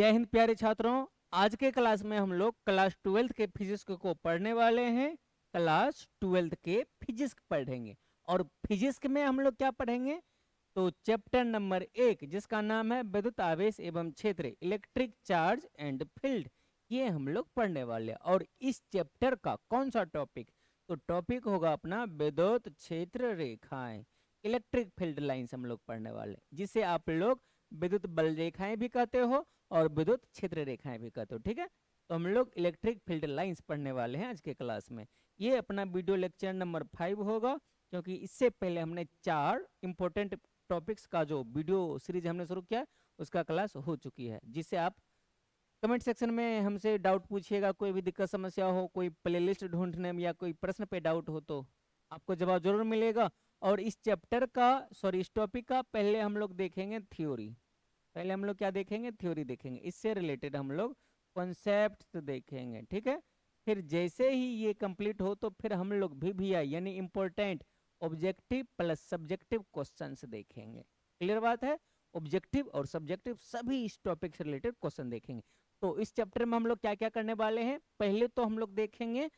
जय हिंद प्यारे छात्रों। आज के क्लास में हम लोग क्लास 12th के फिजिक्स को पढ़ने वाले हैं। क्लास 12th के फिजिक्स पढ़ेंगे और फिजिक्स में हम लोग क्या पढ़ेंगे तो चैप्टर नंबर 1 जिसका नाम है विद्युत आवेश एवं क्षेत्र, इलेक्ट्रिक चार्ज एंड फील्ड, ये हम लोग पढ़ने वाले हैं। और इस चैप्टर का कौन सा टॉपिक, तो टॉपिक होगा अपना विद्युत क्षेत्र रेखाएं, इलेक्ट्रिक फील्ड लाइंस हम लोग पढ़ने वाले हैं, जिसे आप लोग विद्युत बल रेखाएं भी कहते हो और विद्युत क्षेत्र रेखाएं भी कहते हो। ठीक है, तो हम लोग इलेक्ट्रिक फील्ड लाइंस पढ़ने वाले हैं आज के क्लास में। ये अपना वीडियो लेक्चर नंबर 5 होगा, क्योंकि इससे पहले हमने 4 इंपॉर्टेंट टॉपिक्स का जो वीडियो सीरीज हमने शुरू किया उसका क्लास हो चुकी है, जिससे आप कमेंट सेक्शन में हमसे डाउट पूछिएगा। कोई भी दिक्कत समस्या हो, कोई प्लेलिस्ट ढूंढने में या कोई प्रश्न पे डाउट हो तो आपको जवाब जरूर मिलेगा। और इस चैप्टर का इस टॉपिक का पहले हम लोग देखेंगे थ्योरी। पहले हम लोग क्या देखेंगे, थ्योरी देखेंगे, इससे रिलेटेड हम लोग कॉन्सेप्ट देखेंगे। ठीक है, फिर जैसे ही ये कंप्लीट हो तो फिर हम लोग VVI यानी important objective plus subjective questions देखेंगे। क्लियर बात है, ऑब्जेक्टिव और सब्जेक्टिव सभी इस टॉपिक से रिलेटेड क्वेश्चन देखेंगे। तो इस चैप्टर में हम लोग क्या क्या करने वाले हैं, पहले तो हम लोग देखेंगे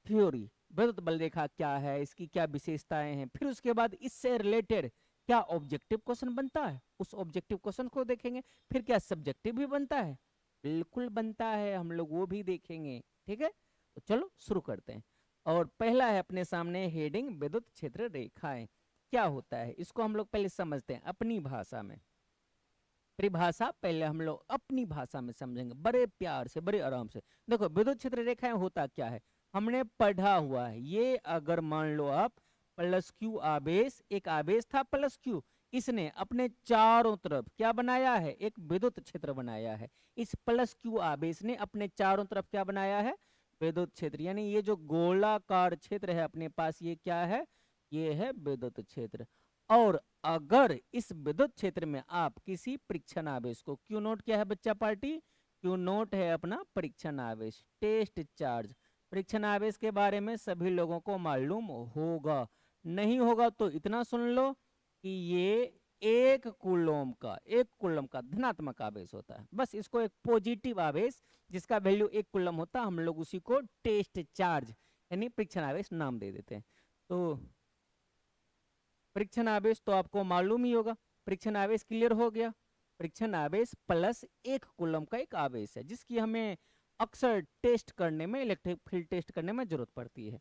थ्योरी, विद्युत बल रेखा क्या है, इसकी क्या विशेषताएं हैं, फिर उसके बाद इससे रिलेटेड क्या ऑब्जेक्टिव क्वेश्चन बनता है, उस ऑब्जेक्टिव क्वेश्चन को देखेंगे। फिर क्या सब्जेक्टिव भी बनता है, बिल्कुल बनता है, हम लोग वो भी देखेंगे। ठीक है, तो चलो शुरू करते हैं। और पहला है अपने सामने हेडिंग विद्युत क्षेत्र रेखाएं। क्या होता है इसको हम लोग पहले समझते हैं अपनी भाषा में। परिभाषा पहले हम लोग अपनी भाषा में समझेंगे, बड़े प्यार से, बड़े आराम से। देखो विद्युत क्षेत्र रेखाएं होता क्या है, हमने पढ़ा हुआ है। ये अगर मान लो आप प्लस क्यू आवेश, एक आवेश था प्लस क्यू, इसने अपने चारों तरफ क्या बनाया है, एक विद्युत क्षेत्र बनाया है। इस प्लस क्यू आवेश ने अपने चारों तरफ क्या बनाया है, विद्युत क्षेत्र। यानी ये जो गोलाकार क्षेत्र है अपने पास, ये क्या है, ये है विद्युत क्षेत्र। और अगर इस विद्युत क्षेत्र में आप किसी परीक्षण आवेश को, क्यू नोट क्या है बच्चा पार्टी, क्यू नोट है अपना परीक्षण आवेश, टेस्ट चार्ज। परीक्षण आवेश के बारे में सभी लोगों को मालूम होगा, नहीं होगा तो इतना सुन लो कि ये एक कूलम का धनात्मक आवेश होता है। बस इसको एक पॉजिटिव आवेश जिसका वैल्यू 1 कूलम होता है, हम लोग उसी को टेस्ट चार्ज यानी परीक्षण आवेश नाम दे देते हैं। तो परीक्षण आवेश तो आपको मालूम ही होगा, परीक्षण आवेश क्लियर हो गया। परीक्षण आवेश प्लस 1 कूलम का एक आवेश है, जिसकी हमें अक्सर टेस्ट करने में, इलेक्ट्रिक फील्ड टेस्ट करने में जरूरत पड़ती है।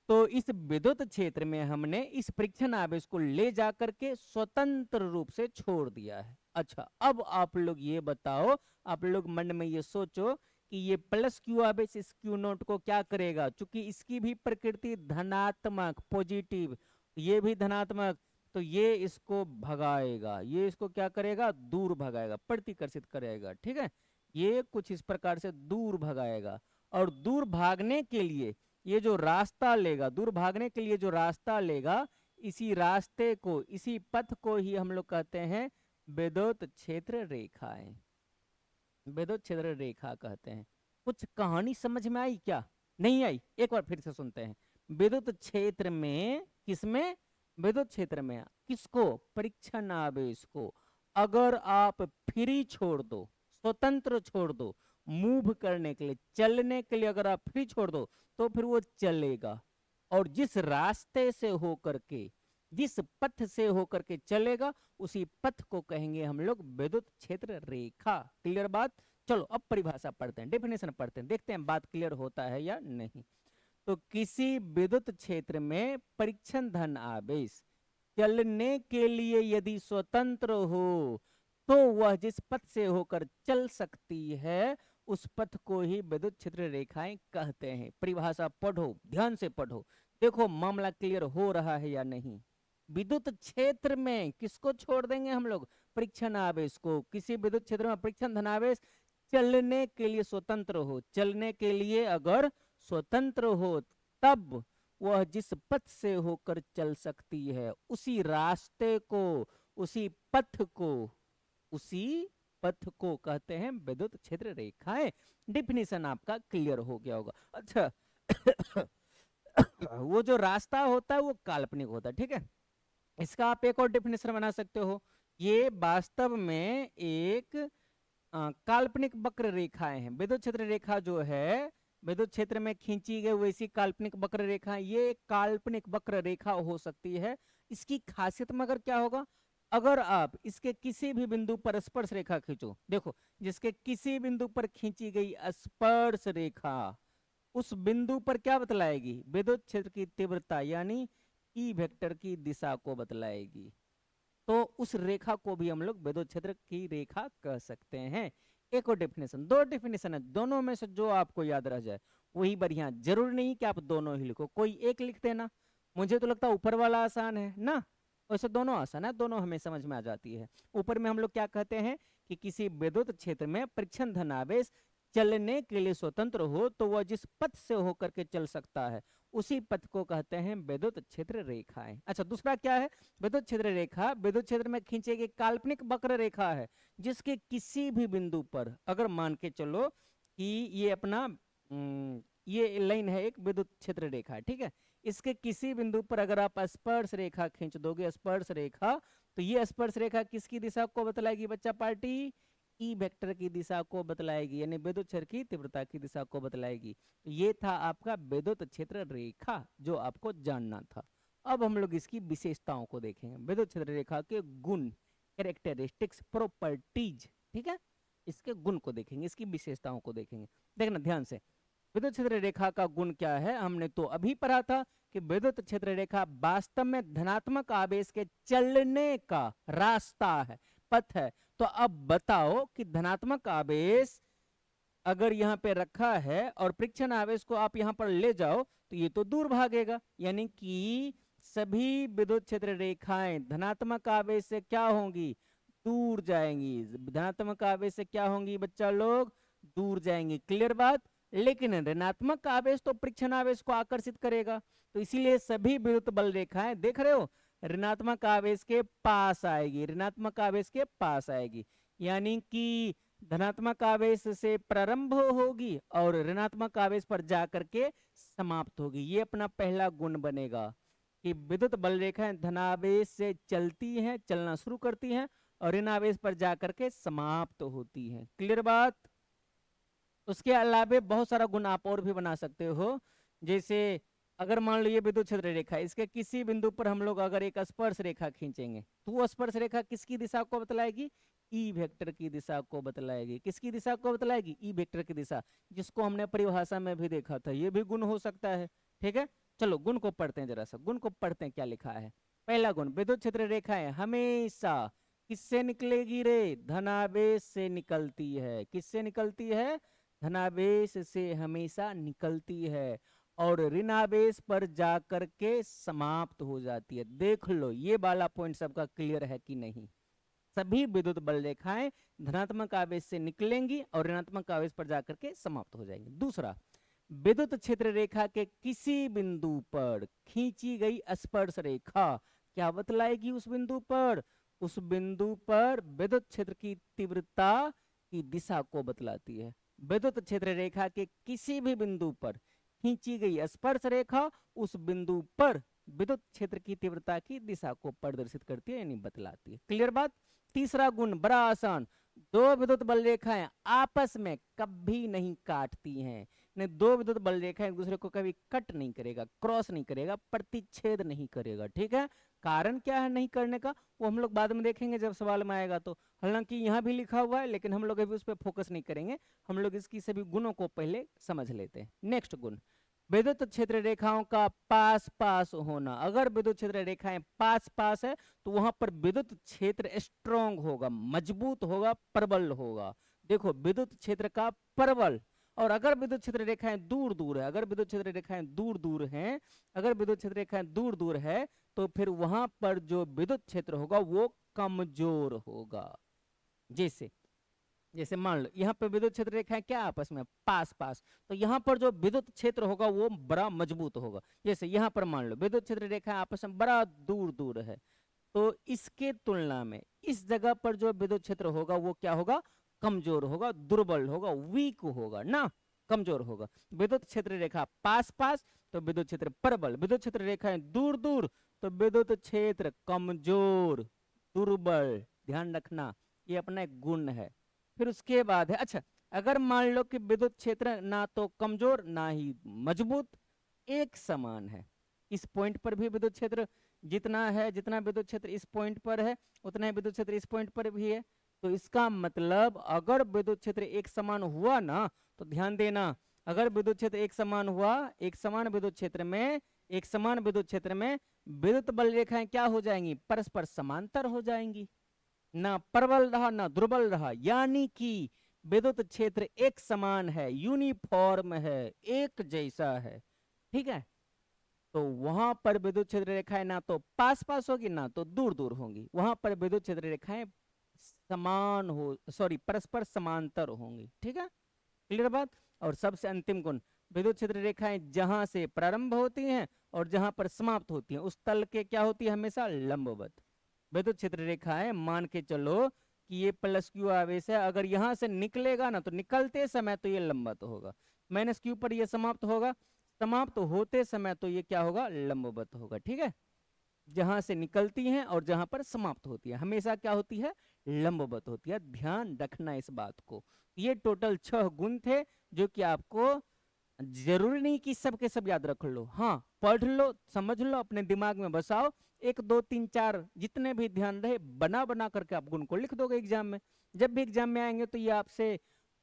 तो इस विद्युत क्षेत्र में हमने इस परीक्षण आवेश को ले जाकर के स्वतंत्र रूप से छोड़ दिया है। अच्छा, अब आप लोग ये बताओ, आप लोग मन में ये सोचो कि ये प्लस क्यू आवेश इस क्यू नोट को क्या करेगा, चूंकि इसकी भी प्रकृति धनात्मक पॉजिटिव, ये भी धनात्मक, तो ये इसको भगाएगा, ये इसको क्या करेगा, दूर भगाएगा, प्रतिकर्षित करेगा। ठीक है, ये कुछ इस प्रकार से दूर भगाएगा। और दूर भागने के लिए ये जो रास्ता लेगा, दूर भागने के लिए जो रास्ता लेगा, इसी रास्ते को, इसी पथ को ही हम लोग कहते हैं विद्युत क्षेत्र रेखाएं, विद्युत क्षेत्र रेखा कहते हैं। कुछ कहानी समझ में आई क्या, नहीं आई, एक बार फिर से सुनते हैं। विद्युत क्षेत्र में, किसमें, विद्युत क्षेत्र में किसको, परीक्षण आवेश को अगर आप फ्री छोड़ दो, स्वतंत्र छोड़ दो, मूव करने के लिए, चलने के लिए अगर आप फ्री छोड़ दो तो फिर वो चलेगा। और जिस रास्ते से होकर के, जिस पथ से होकर के चलेगा, उसी पथ को कहेंगे हम लोग विद्युत क्षेत्र रेखा। क्लियर बात। चलो अब परिभाषा पढ़ते हैं, डेफिनेशन पढ़ते हैं, देखते हैं बात क्लियर होता है या नहीं। तो किसी विद्युत क्षेत्र में परीक्षण धन आवेश चलने के लिए यदि स्वतंत्र हो तो वह जिस पथ से होकर चल सकती है उस पथ को ही विद्युत क्षेत्र रेखाएं कहते हैं। परिभाषा पढ़ो, ध्यान से पढ़ो, देखो मामला क्लियर हो रहा है या नहीं। विद्युत क्षेत्र में किसको छोड़ देंगे हम लोग, परीक्षण आवेश को। किसी विद्युत क्षेत्र में परीक्षण धनावेश चलने के लिए स्वतंत्र हो, चलने के लिए अगर स्वतंत्र हो तब वह जिस पथ से होकर चल सकती है उसी रास्ते को, उसी पथ को, उसी पथ को कहते हैं विद्युत क्षेत्र रेखाएं। डिफिनीशन आपका क्लियर हो गया होगा। अच्छा वो जो रास्ता होता है वो काल्पनिक होता है। ठीक है, इसका आप एक और डेफिनेशन बना सकते हो, ये वास्तव में एक काल्पनिक वक्र रेखाएं हैं। विद्युत क्षेत्र रेखा जो है विद्युत क्षेत्र में खींची गई वैसी काल्पनिक वक्र रेखा, ये काल्पनिक वक्र रेखा हो सकती है। इसकी खासियत में अगर क्या होगा, अगर आप इसके किसी भी बिंदु पर स्पर्श रेखा खींचो, देखो जिसके किसी बिंदु पर खींची गई स्पर्श रेखा उस बिंदु पर क्या बतलाएगी, विद्युत क्षेत्र की तीव्रता यानी ई वेक्टर की दिशा को बतलाएगी। तो उस रेखा को भी हम लोग विद्युत क्षेत्र की रेखा कह सकते हैं। एक और डेफिनेशन, दो डेफिनेशन है, दोनों में से जो आपको याद रह जाए वही बढ़िया, जरूरी नहीं कि आप दोनों ही लिखो, कोई एक लिख देना। मुझे तो लगता है ऊपर वाला आसान है ना, वैसे दोनों आसान है, दोनों हमें समझ में आ जाती है। ऊपर में हम लोग क्या कहते हैं कि किसी विद्युत क्षेत्र में परीक्षण धनावेश चलने के लिए स्वतंत्र हो तो वह जिस पथ से होकर के चल सकता है उसी पथ को कहते हैं विद्युत क्षेत्र रेखाएं। अच्छा, दूसरा क्या है, विद्युत क्षेत्र रेखा विद्युत क्षेत्र में खींचे गई काल्पनिक वक्र रेखा है जिसके किसी भी बिंदु पर, अगर मान के चलो कि ये अपना ये लाइन है एक विद्युत क्षेत्र रेखा, ठीक है, इसके किसी बिंदु पर अगर आप स्पर्श रेखा खींच दोगे, स्पर्श रेखा, तो ये स्पर्श रेखा किसकी दिशा को बतलाएगी बच्चा पार्टी, ई वेक्टर की दिशा को बतलाएगी, यानी विद्युत क्षेत्र की तीव्रता की दिशा को बतलाएगी। तो ये था आपका विद्युत क्षेत्र रेखा जो आपको जानना था। अब हम लोग इसकी विशेषताओं को देखेंगे, विद्युत क्षेत्र रेखा के गुण, कैरेक्टरिस्टिक्स, प्रॉपर्टीज, ठीक है, इसके गुण को देखेंगे, इसकी विशेषताओं को देखेंगे। देखना ध्यान से, विद्युत क्षेत्र रेखा का गुण क्या है, हमने तो अभी पढ़ा था कि विद्युत क्षेत्र रेखा वास्तव में धनात्मक आवेश के चलने का रास्ता है, पथ है। तो अब बताओ कि धनात्मक आवेश अगर यहाँ पे रखा है और परीक्षण आवेश को आप यहाँ पर ले जाओ तो ये तो दूर भागेगा, यानी कि सभी विद्युत क्षेत्र रेखाएं धनात्मक आवेश से क्या होंगी, दूर जाएंगी। धनात्मक आवेश से क्या होंगी बच्चा लोग, दूर जाएंगी, क्लियर बात। लेकिन ऋणात्मक आवेश तो परीक्षण आवेश को आकर्षित करेगा, तो इसीलिए सभी विद्युत बल रेखाएं देख रहे हो ऋणात्मक आवेश के पास आएगी, ऋणात्मक आवेश के पास आएगी, यानी कि धनात्मक आवेश से प्रारंभ होगी और ऋणात्मक आवेश पर जाकर के समाप्त होगी। ये अपना पहला गुण बनेगा कि विद्युत बल रेखाएं धनावेश से चलती हैं, चलना शुरू करती हैं और ऋण आवेश पर जाकर के समाप्त होती हैं, क्लियर बात। उसके अलावा बहुत सारा गुण आप और भी बना सकते हो, जैसे अगर मान लो ये विद्युत क्षेत्र रेखा, इसके किसी बिंदु पर हम लोग अगर एक स्पर्श रेखा खींचेंगे तो वो स्पर्श रेखा किसकी दिशा को बतलाएगी, ई वेक्टर की दिशा को बतलाएगी। किसकी दिशा को बतलाएगी, ई वेक्टर की दिशा, जिसको हमने परिभाषा में भी देखा था, ये भी गुण हो सकता है, ठीक है। चलो गुण को पढ़ते हैं, जरा सा गुण को पढ़ते हैं क्या लिखा है। पहला गुण, विद्युत क्षेत्र रेखाएं हमेशा किससे निकलेगी रे, धनावेश से निकलती है। किससे निकलती है, धनावेश से हमेशा निकलती है और ऋणावेश पर जाकर के समाप्त हो जाती है। देख लो ये वाला पॉइंट सबका क्लियर है कि नहीं, सभी विद्युत बल रेखाएं धनात्मक आवेश से निकलेंगी और ऋणात्मक आवेश पर जाकर के समाप्त हो जाएंगी। दूसरा, विद्युत क्षेत्र रेखा के किसी बिंदु पर खींची गई स्पर्श रेखा क्या बतलाएगी, उस बिंदु पर, उस बिंदु पर विद्युत क्षेत्र की तीव्रता की दिशा को बतलाती है। विद्युत क्षेत्र रेखा के किसी भी बिंदु पर खींची गई स्पर्श रेखा उस बिंदु पर विद्युत क्षेत्र की तीव्रता की दिशा को प्रदर्शित करती है, यानी बतलाती है, क्लियर बात। तीसरा गुण बड़ा आसान, दो विद्युत बल रेखाएं आपस में कभी नहीं काटती हैं, ने दो विद्युत बल रेखा एक दूसरे को कभी कट नहीं करेगा, क्रॉस नहीं करेगा, प्रतिच्छेद नहीं करेगा, ठीक है। कारण क्या है नहीं करने का, वो हम लोग बाद में देखेंगे जब सवाल में आएगा तो, हालांकि यहाँ भी लिखा हुआ है लेकिन हम लोग अभी उस पर फोकस नहीं करेंगे, हम लोग इसकी सभी गुणों को पहले समझ लेते हैं। नेक्स्ट गुण, विद्युत क्षेत्र रेखाओं का पास पास होना। अगर विद्युत क्षेत्र रेखाएं पास पास है तो वहां पर विद्युत क्षेत्र स्ट्रॉन्ग होगा, मजबूत होगा, प्रबल होगा। देखो विद्युत क्षेत्र का प्रबल, और अगर विद्युत क्षेत्र रेखाएं दूर दूर है, अगर विद्युत क्षेत्र रेखाएं दूर दूर हैं, अगर विद्युत क्षेत्र रेखाएं दूर दूर है तो फिर वहां पर जो विद्युत क्षेत्र होगा वो कमजोर होगा। जैसे जैसे मान लो यहाँ पे विद्युत क्षेत्र रेखाएं क्या आपस में पास पास, तो यहाँ पर जो विद्युत क्षेत्र होगा वो बड़ा मजबूत होगा। जैसे यहाँ पर मान लो विद्युत क्षेत्र रेखाएं आपस में बड़ा दूर दूर है, तो इसके तुलना में इस जगह पर जो विद्युत क्षेत्र होगा वो क्या होगा, कमजोर होगा, दुर्बल होगा, वीक होगा ना, कमजोर होगा। विद्युत क्षेत्र रेखा पास पास तो विद्युत क्षेत्र प्रबल, विद्युत क्षेत्र रेखाएं दूर दूर तो विद्युत क्षेत्र कमजोर, दुर्बल। ध्यान रखना ये अपना एक गुण है, फिर उसके बाद है, अच्छा अगर मान लो कि विद्युत क्षेत्र ना तो कमजोर ना ही मजबूत, एक समान है, इस पॉइंट पर भी विद्युत क्षेत्र जितना है, जितना विद्युत क्षेत्र इस पॉइंट पर है उतना ही विद्युत क्षेत्र इस पॉइंट पर भी है। तो इसका मतलब अगर विद्युत क्षेत्र एक समान हुआ ना, तो ध्यान देना, अगर विद्युत क्षेत्र एक समान हुआ, एक समान विद्युत क्षेत्र में, एक समान विद्युत क्षेत्र में विद्युत बल रेखाएं क्या हो जाएंगी, परस्पर समांतर हो जाएंगी, ना प्रबल रहा ना दुर्बल रहा, यानी कि विद्युत क्षेत्र एक समान है, यूनिफॉर्म है, एक जैसा है, ठीक है। तो वहां पर विद्युत क्षेत्र रेखाएं ना तो पास पास होगी ना तो दूर दूर होंगी, वहां पर विद्युत क्षेत्र रेखाएं समान हो, सॉरी परस्पर समांतर होंगी, ठीक है, क्लियर बात। और सबसे अंतिम गुण, विद्युत क्षेत्र रेखाएं जहां से प्रारंभ होती हैं और जहां पर समाप्त होती हैं उस तल के क्या होती है, हमेशा लंबवत। विद्युत क्षेत्र रेखाएं मान के चलो कि ये प्लस क्यू आवेश है, अगर यहां से निकलेगा ना तो निकलते समय तो ये लंबवत होगा, माइनस क्यू पर ये समाप्त होगा, समाप्त होते समय तो ये क्या होगा, लंबवत होगा, ठीक है। जहां से निकलती हैं और जहां पर समाप्त होती है हमेशा क्या होती है, लंबवत होती है, ध्यान रखना इस बात को। ये टोटल 6 गुण थे जो कि आपको, जरूरी नहीं कि सब के सब याद रख लो, हाँ पढ़ लो समझ लो अपने दिमाग में बसाओ, 1 2 3 4 जितने भी ध्यान रहे बना बना करके आप गुण को लिख दोगे एग्जाम में। जब भी एग्जाम में आएंगे तो ये आपसे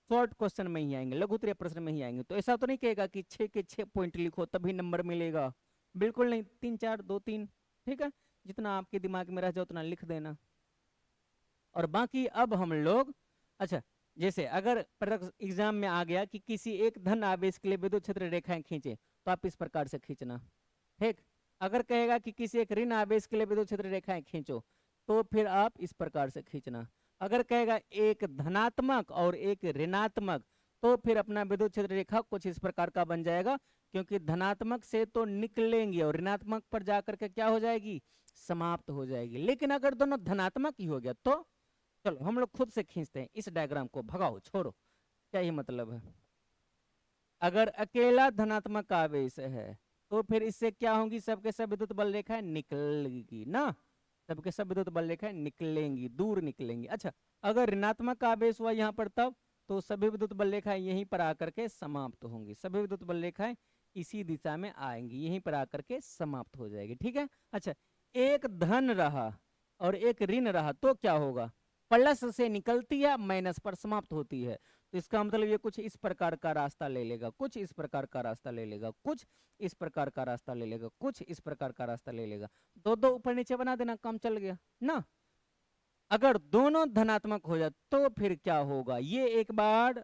शॉर्ट क्वेश्चन में ही आएंगे, लघु उत्तरीय प्रश्न में ही आएंगे, तो ऐसा तो नहीं कहेगा कि 6 के 6 पॉइंट लिखो तभी नंबर मिलेगा, बिल्कुल नहीं, 3 4 2 3, ठीक है, जितना आपके दिमाग में रह जाए उतना लिख देना। और बाकी अब हम लोग, अच्छा जैसे अगर एग्जाम में आ गया कि किसी एक धन आवेश के लिए विद्युत क्षेत्र रेखाएं खींचे तो आप इस प्रकार से खींचना, ठीक। अगर कहेगा कि किसी एक ऋण आवेश के लिए विद्युत क्षेत्र रेखाएं खींचो तो फिर आप इस प्रकार से खींचना। अगर कहेगा एक धनात्मक और एक ऋणात्मक तो फिर अपना विद्युत क्षेत्र रेखा कुछ इस प्रकार का बन जाएगा, क्योंकि धनात्मक से तो निकलेंगे और ऋणात्मक पर जाकर के क्या हो जाएगी, समाप्त हो जाएगी। लेकिन अगर दोनों धनात्मक ही हो गया तो चलो हम लोग खुद से खींचते हैं इस डायग्राम को, भगाओ छोड़ो, क्या ही मतलब है। अगर अकेला धनात्मक आवेश है तो फिर इससे क्या होंगी, सबके सब विद्युत बल रेखाएं निकलेगी ना, सबके सब विद्युत बल रेखाएं निकलेंगी, दूर निकलेंगी। अच्छा अगर ऋणात्मक आवेश हुआ यहाँ पर तब, तो सभी विद्युत बल रेखाएं यहीं पर आकर के समाप्त होंगी, सभी विद्युत बल रेखाएं इसी दिशा में आएंगी, यहीं पर आकर के समाप्त हो जाएगी, ठीक है। अच्छा एक धन रहा और एक ऋण रहा तो क्या होगा, प्लस से निकलती है माइनस पर समाप्त होती है, तो इसका मतलब ये कुछ इस प्रकार का रास्ता ले लेगा, कुछ इस प्रकार का रास्ता ले लेगा, कुछ इस प्रकार का रास्ता ले लेगा, कुछ इस प्रकार का रास्ता ले लेगा, दो दो ऊपर नीचे बना देना, काम चल गया ना। अगर दोनों धनात्मक हो जाए तो फिर क्या होगा, ये एक बार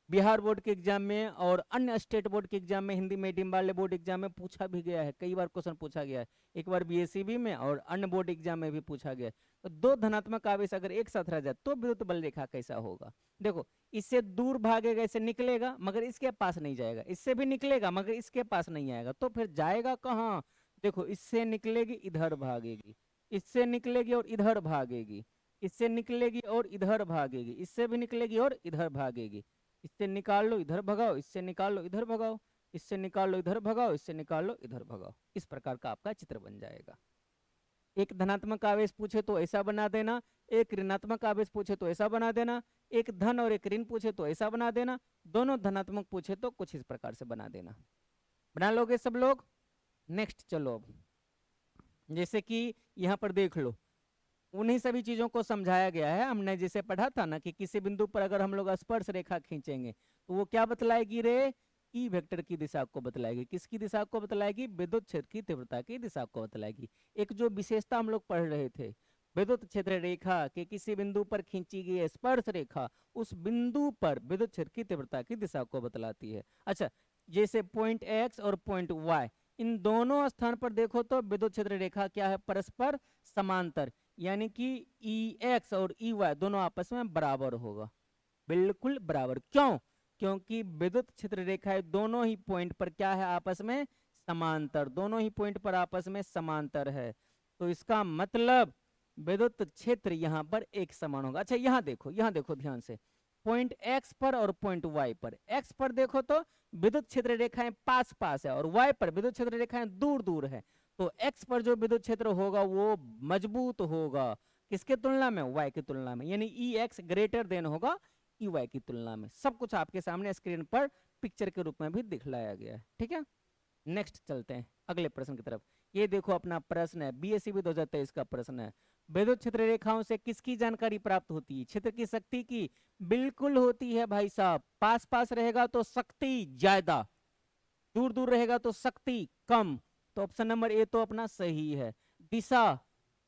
बिहार बोर्ड के एग्जाम में और अन्य स्टेट बोर्ड के एग्जाम में, हिंदी मीडियम वाले बोर्ड एग्जाम में पूछा भी गया है, कई बार क्वेश्चन पूछा गया है, एक बार बीएससीबी में और अन्य बोर्ड एग्जाम में भी पूछा गया है। तो दो धनात्मक आवेश अगर एक साथ रह जाए तो विद्युत बल रेखा कैसा होगा, देखो इससे दूर भागेगा, इससे निकलेगा मगर इसके पास नहीं जाएगा, इससे भी निकलेगा मगर इसके पास नहीं आएगा, तो फिर जाएगा कहाँ, देखो इससे निकलेगी इधर भागेगी, इससे निकलेगी और इधर भागेगी, इससे निकलेगी और इधर भागेगी, इससे भी निकलेगी और इधर भागेगी, इससे निकाल लो इधर भगाओ, इससे निकाल लो इधर भगाओ, इससे निकाल लो इधर भगाओ, इससे निकाल लो इधर भगाओ, इस प्रकार का आपका चित्र बन जाएगा। एक धनात्मक आवेश पूछे तो ऐसा बना देना, एक ऋणात्मक आवेश पूछे तो ऐसा बना देना, एक धन और एक ऋण पूछे तो ऐसा बना देना, दोनों धनात्मक पूछे तो कुछ इस प्रकार से बना देना। बना लोगे सब लोग। नेक्स्ट चलो अब, जैसे कि यहाँ पर देख लो, उन्हीं सभी चीजों को समझाया गया है, हमने जैसे पढ़ा था ना कि किसी बिंदु पर अगर हम लोग स्पर्श रेखा खींचेंगे तो वो क्या बतलाएगी रे, ई वेक्टर की दिशा को बतलाएगी, किसकी दिशा को बतलाएगी, विद्युत क्षेत्र की तीव्रता की दिशा को बतलाएगी। एक जो विशेषता हम लोग पढ़ रहे थे, विद्युत क्षेत्र रेखा के किसी बिंदु पर खींची गई स्पर्श रेखा उस बिंदु पर विद्युत क्षेत्र की तीव्रता की दिशा को बतलाती है। अच्छा जैसे पॉइंट एक्स और पॉइंट वाई, इन दोनों स्थान पर देखो तो विद्युत क्षेत्र रेखा क्या है, परस्पर समांतर, यानी कि ई एक्स और ई वाई दोनों आपस में बराबर होगा, बिल्कुल बराबर। क्यों, क्योंकि विद्युत क्षेत्र रेखाएं दोनों ही पॉइंट पर क्या है, आपस में समांतर, दोनों ही पॉइंट पर आपस में समांतर है, तो इसका मतलब विद्युत क्षेत्र यहाँ पर एक समान होगा। अच्छा यहाँ देखो ध्यान से, पॉइंट एक्स पर और पॉइंट वाई पर, एक्स पर देखो तो विद्युत क्षेत्र रेखाएं पास पास है और वाई पर विद्युत क्षेत्र रेखाएं दूर दूर है, तो एक्स पर जो विद्युत क्षेत्र होगा वो मजबूत होगा, किसके तुलना में? y की तुलना में, यानी ex ग्रेटर देन होगा ey की तुलना में। सब कुछ आपके सामने स्क्रीन पर पिक्चर के रूप में भी दिखलाया गया है, ठीक है। नेक्स्ट चलते हैं अगले प्रश्न की तरफ। ये देखो अपना प्रश्न है, बीएससीबी 2023 का प्रश्न है। विद्युत क्षेत्र रेखाओं से किसकी जानकारी प्राप्त होती है? क्षेत्र की शक्ति की। बिल्कुल होती है भाई साहब, पास पास रहेगा तो शक्ति ज्यादा, दूर दूर रहेगा तो शक्ति कम। तो ऑप्शन नंबर ए तो अपना सही है। दिशा,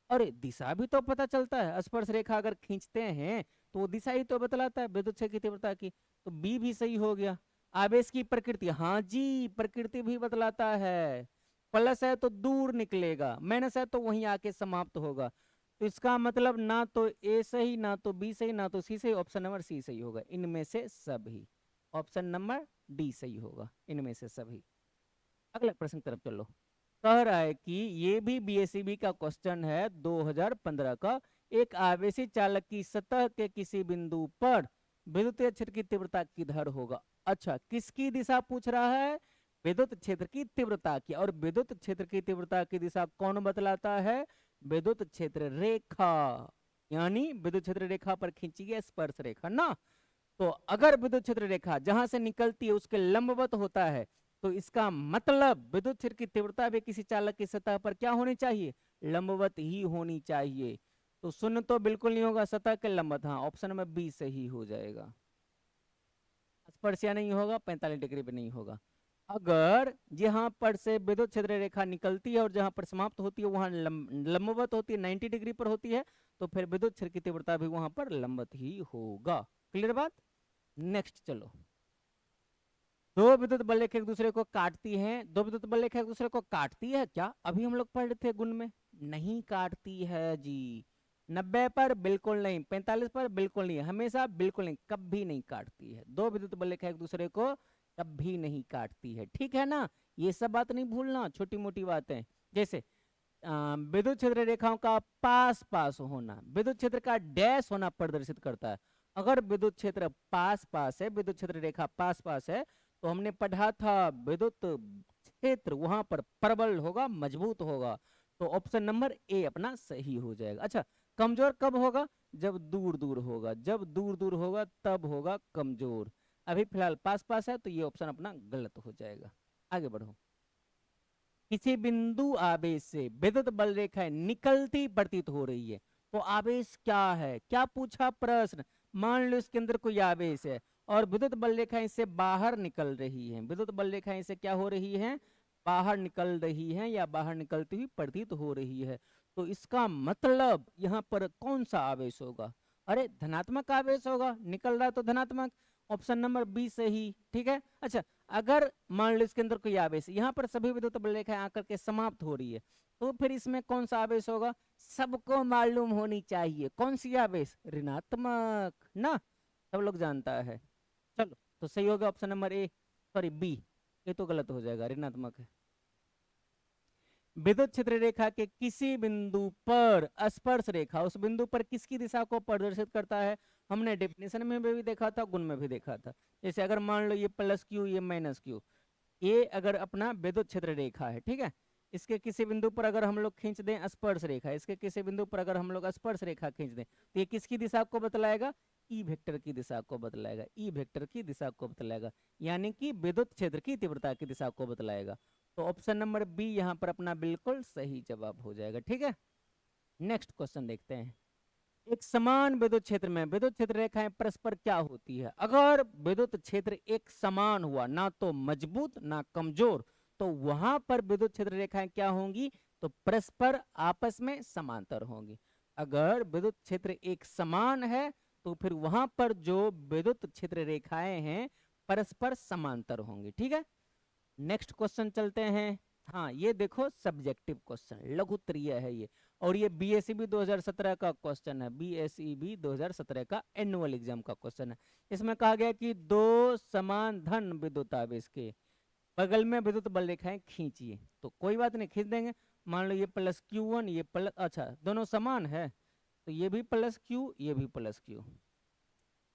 अरे दिशा भी तो पता चलता है, स्पर्श रेखा अगर खींचते हैं तो वो दिशा ही तो बतलाता है विद्युत क्षेत्र की तीव्रता की, तो बी भी सही हो गया। आवेश की प्रकृति, हाँ जी प्रकृति भी बतलाता है, प्लस है तो दूर निकलेगा, माइनस है तो वहीं आके समाप्त होगा। तो इसका मतलब ना तो ए सही, ना तो बी सही, ना तो सी सही, ऑप्शन नंबर सी सही होगा, इनमें से सभी। ऑप्शन नंबर डी सही होगा, इनमें से सभी। अगले प्रश्न की तरफ चलो। कह रहा है कि ये भी बीएससीबी का क्वेश्चन है 2015 का। एक आवेशी चालक की सतह के किसी बिंदु पर विद्युत क्षेत्र की तीव्रता किधर होगा? अच्छा, किसकी दिशा पूछ रहा है? विद्युत क्षेत्र की तीव्रता की। और विद्युत क्षेत्र की तीव्रता की दिशा कौन बतलाता है? विद्युत क्षेत्र रेखा, यानी विद्युत क्षेत्र रेखा पर खींची गई स्पर्श रेखा ना। तो अगर विद्युत क्षेत्र रेखा जहां से निकलती है उसके लंबवत होता है, तो इसका मतलब विद्युत क्षेत्र की तीव्रता भी किसी चालक की सतह पर क्या होनी चाहिए? लंबवत ही होनी चाहिए। तो शून्य तो बिल्कुल नहीं होगा, सतह के लंबवत, हाँ ऑप्शन नंबर बी सही हो जाएगा। स्पर्शिया नहीं होगा, 45 डिग्री पे नहीं होगा। अगर जहां पर से विद्युत क्षेत्र रेखा निकलती है और जहां पर समाप्त होती है वहां लंबवत होती है, 90 डिग्री पर होती है, तो फिर विद्युत क्षेत्र की तीव्रता भी वहां पर लंबवत ही होगा। क्लियर बात? नेक्स्ट चलो। दो विद्युत बल्लेख एक दूसरे को काटती हैं, दो विद्युत बल्लेख एक दूसरे को काटती है क्या? अभी हम लोग पढ़ रहे थे गुण में, नहीं काटती है जी। 90 पर बिल्कुल नहीं, 45 पर बिल्कुल नहीं, हमेशा बिल्कुल नहीं, कभी नहीं काटती है। दो विद्युत बल्लेख एक दूसरे को कभी नहीं काटती है, ठीक है ना। ये सब बात नहीं भूलना, छोटी मोटी बातें। जैसे विद्युत क्षेत्र रेखाओं का पास पास होना, विद्युत क्षेत्र का डैश होना प्रदर्शित करता है। अगर विद्युत क्षेत्र पास पास है, विद्युत क्षेत्र रेखा पास पास है, तो हमने पढ़ा था विद्युत क्षेत्र वहां पर प्रबल होगा, मजबूत होगा। तो ऑप्शन नंबर ए अपना सही हो जाएगा। अच्छा, कमजोर कब होगा? जब दूर दूर होगा, जब दूर दूर होगा तब होगा कमजोर। अभी फिलहाल पास पास है तो ये ऑप्शन अपना गलत हो जाएगा। आगे बढ़ो। किसी बिंदु आवेश से विद्युत बल रेखाएं निकलती प्रतीत हो रही है, तो आवेश क्या है? क्या पूछा प्रश्न? मान लो इसके अंदर कोई आवेश है और विद्युत बल रेखाएं इससे बाहर निकल रही हैं, विद्युत बल रेखाएं इससे क्या हो रही हैं? बाहर निकल रही हैं या बाहर निकलती हुई प्रतीत हो रही है। तो इसका मतलब यहाँ पर कौन सा आवेश होगा? अरे धनात्मक आवेश होगा, निकल रहा है तो धनात्मक, ऑप्शन नंबर बी सही, ठीक है। अच्छा, अगर मान लो इसके अंदर कोई आवेश, यहाँ पर सभी विद्युत बल रेखाएं आकर के समाप्त हो रही है, तो फिर इसमें कौन सा आवेश होगा? सबको मालूम होनी चाहिए, कौन सी आवेश? ऋणात्मक ना, सब लोग जानता है। चलो, तो सही होगा option number A, sorry B, ये तो गलत हो जाएगा, ऋणात्मक है। विद्युत क्षेत्र रेखा के किसी बिंदु पर स्पर्श रेखा उस बिंदु पर किसकी दिशा को प्रदर्शित करता है? हमने डेफिनेशन में भी देखा था, गुण में भी देखा था। जैसे अगर मान लो ये प्लस क्यू, ये माइनस क्यू, ये अगर अपना विद्युत क्षेत्र रेखा है, ठीक है, इसके किसी बिंदु पर अगर हम लोग खींच दें स्पर्श रेखा, इसके किसी बिंदु पर अगर हम लोग स्पर्श रेखा खींच दें, तो ये किसकी दिशा को बतलाएगा? ई वेक्टर की दिशा को बतलाएगा, ई वेक्टर की दिशा को बतलाएगा, यानी कि विद्युत क्षेत्र की तीव्रता की दिशा को बतलाएगा। तो ऑप्शन नंबर बी यहाँ पर अपना बिल्कुल सही जवाब हो जाएगा, ठीक है। नेक्स्ट क्वेश्चन देखते हैं। एक समान विद्युत क्षेत्र में विद्युत क्षेत्र रेखाएं परस्पर क्या होती है? अगर विद्युत क्षेत्र एक समान हुआ, ना तो मजबूत ना कमजोर, तो वहां पर विद्युत क्षेत्र रेखाएं क्या होंगी? तो परस्पर आपस में समांतर होंगी। अगर विद्युत क्षेत्र एक समान है तो फिर वहां पर जो विद्युत क्षेत्र रेखाएं हैं परस्पर समांतर होंगी, ठीक है। नेक्स्ट क्वेश्चन चलते हैं। हाँ, ये देखो सब्जेक्टिव क्वेश्चन, लघु उत्तरीय है ये, और ये बीएसईबी 2017 का क्वेश्चन है, बीएसईबी 2017 का एनुअल एग्जाम का क्वेश्चन है। इसमें कहा गया कि दो समान धन विद्युत आवेश के बगल में विद्युत बल रेखाएं खींचिए। तो कोई बात नहीं, खींच देंगे। मान लो ये प्लस Q1, ये प्लस, अच्छा दोनों समान है तो ये भी प्लस Q, ये भी प्लस Q।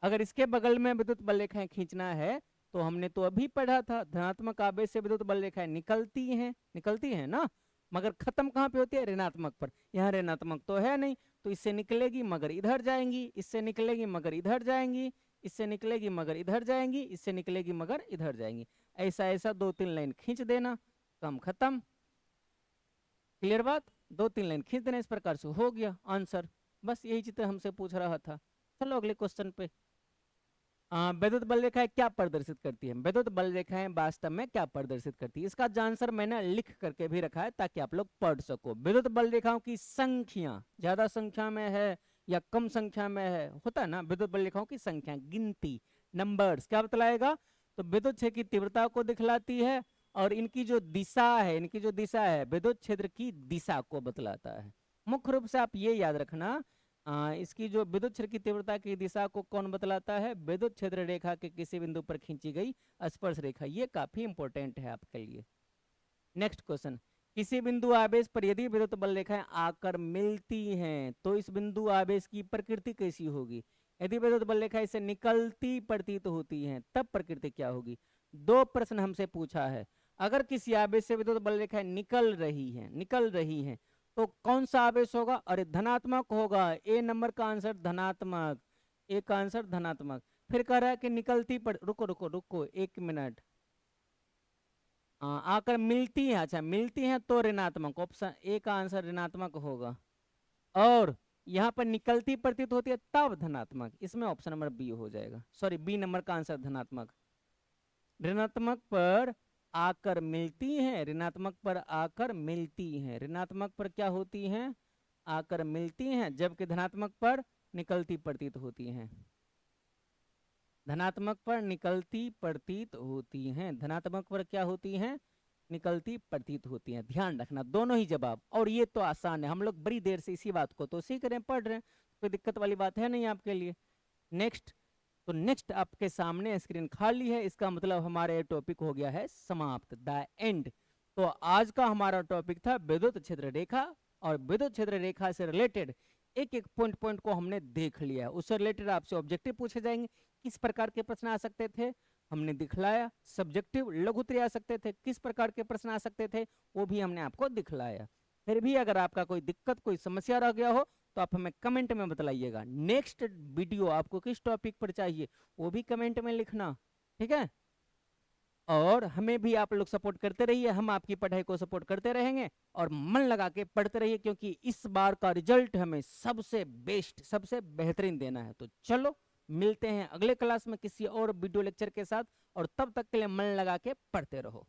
अगर इसके बगल में विद्युत बल रेखाएं खींचना है तो हमने तो अभी पढ़ा था धनात्मक आवेश से विद्युत बल रेखाएं निकलती हैं ना। मगर खत्म कहाँ पे होती है, ऋणात्मक पर। यहाँ ऋणात्मक तो है नहीं, तो इससे निकलेगी मगर इधर जाएंगी, इससे निकलेगी मगर इधर जाएंगी, इससे निकलेगी मगर इधर जाएंगी, इससे निकलेगी मगर इधर जाएंगी। ऐसा ऐसा 2-3 लाइन खींच देना, काम खत्म। क्लियर बात, 2-3 लाइन खींच देना, इस प्रकार से हो गया आंसर। बस यही चित्र हमसे पूछ रहा था। चलो अगले क्वेश्चन पे। वैद्युत बल रेखाएं क्या प्रदर्शित करती है? वैद्युत बल रेखाएं वास्तव में क्या प्रदर्शित करती है? इसका आंसर मैंने लिख करके भी रखा है ताकि आप लोग पढ़ सको। विद्युत बल रेखाओं की संख्या ज्यादा संख्या में है या कम संख्या में है, होता है ना, विद्युत बल रेखाओं की संख्या, गिनती, नंबर्स क्या बतलाएगा? तो विद्युत क्षेत्र की तीव्रता को दिखलाती है, और इनकी जो दिशा है, इनकी जो दिशा है विद्युत क्षेत्र की दिशा को बतलाता है। मुख्य रूप से आप ये याद रखना, इसकी जो विद्युत क्षेत्र की तीव्रता की दिशा को कौन बतलाता है? विद्युत क्षेत्र रेखा के किसी बिंदु पर खींची गई स्पर्श रेखा। ये काफी इंपॉर्टेंट है आपके लिए। नेक्स्ट क्वेश्चन, किसी बिंदु आवेश पर यदि विद्युत बल रेखाएं आकर मिलती हैं तो इस बिंदु आवेश की प्रकृति कैसी होगी? यदि विद्युत बल रेखा इससे निकलती प्रतीत होती हैं तब प्रकृति क्या होगी? दो प्रश्न हमसे पूछा है। अगर किसी आवेश से विद्युत बल रेखाएं निकल रही हैं तो कौन सा आवेश होगा? अरे धनात्मक होगा। ए नंबर का आंसर धनात्मक, ए का आंसर धनात्मक। फिर कह रहा है कि निकलती पर, रुको रुको रुको 1 मिनट, आकर मिलती है, अच्छा मिलती हैं तो ऋणात्मक, ऑप्शन ए का आंसर ऋणात्मक होगा। और यहाँ पर निकलती प्रतीत होती है तब धनात्मक, इसमें ऑप्शन नंबर बी हो जाएगा, सॉरी बी नंबर का आंसर धनात्मक। ऋणात्मक पर आकर मिलती हैं, ऋणात्मक पर आकर मिलती हैं, ऋणात्मक पर क्या होती हैं? आकर मिलती हैं, जबकि धनात्मक पर निकलती प्रतीत होती हैं। धनात्मक पर निकलती प्रतीत होती हैं, धनात्मक पर क्या होती हैं? निकलती प्रतीत होती हैं। ध्यान रखना दोनों ही जवाब, और ये तो आसान है, हम लोग बड़ी देर से इसी बात को तो सीख रहे हैं, पढ़ रहे हैं, कोई दिक्कत वाली बात है नहीं आपके लिए। नेक्स्ट, तो नेक्स्ट आपके सामने स्क्रीन खाली है, इसका मतलब हमारा ये टॉपिक हो गया है समाप्त, द एंड। तो आज का हमारा टॉपिक था विद्युत क्षेत्र रेखा, और विद्युत क्षेत्र रेखा से रिलेटेड एक एक पॉइंट को हमने देख लिया। उससे रिलेटेड आपसे ऑब्जेक्टिव पूछे जाएंगे, किस प्रकार के प्रश्न आ सकते थे हमने दिखलाया। सब्जेक्टिव लघु उत्तरीय आ सकते थे, किस प्रकार के प्रश्न आ सकते थे वो भी हमने आपको दिखलाया। फिर भी अगर आपका कोई दिक्कत, कोई समस्या रह गया हो तो आप हमें कमेंट में बताइएगा। नेक्स्ट वीडियो आपको किस टॉपिक पर चाहिए वो भी कमेंट में लिखना, ठीक है? और हमें भी आप लोग सपोर्ट करते रहिए, हम आपकी पढ़ाई को सपोर्ट करते रहेंगे, और मन लगा के पढ़ते रहिए, क्योंकि इस बार का रिजल्ट हमें सबसे बेस्ट, सबसे बेहतरीन देना है। तो चलो मिलते हैं अगले क्लास में किसी और वीडियो लेक्चर के साथ, और तब तक के लिए मन लगा के पढ़ते रहो।